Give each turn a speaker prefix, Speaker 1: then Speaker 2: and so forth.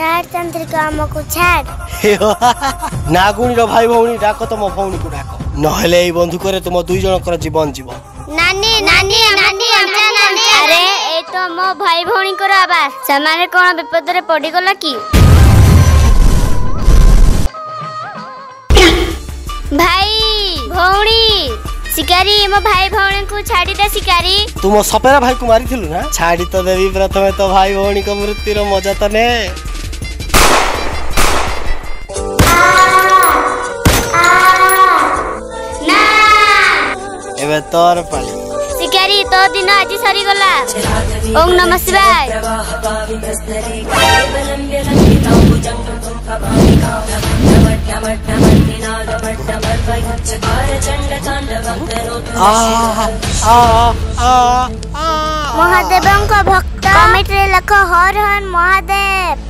Speaker 1: छाड़ चंद्रिका हमको छाड़
Speaker 2: नागुणी रो भाई भौणी डाको तुम भौणी को डाको नहले ए बंधुक रे तुम दुई जन कर जीवन जीव।
Speaker 1: नानी नानी नानी अरे ए तो मो भाई भौणी को आवाज समाने कोन विपद रे पड़ी गला की भाई भौणी शिकारी मो भाई भौणी को छाड़ी दे शिकारी।
Speaker 2: तुम सपेरा भाई को मारी थिलु ना छाड़ी तो देवी प्रथमे तो भाई भौणी को मृत्यु रो मजा तो ने
Speaker 1: ना
Speaker 2: एबे तोर पाली
Speaker 1: शिकारी तो दिन आज सरी गला। ओम नमः शिवाय। महादेव भक्त कमेटी लख हर हर महादेव।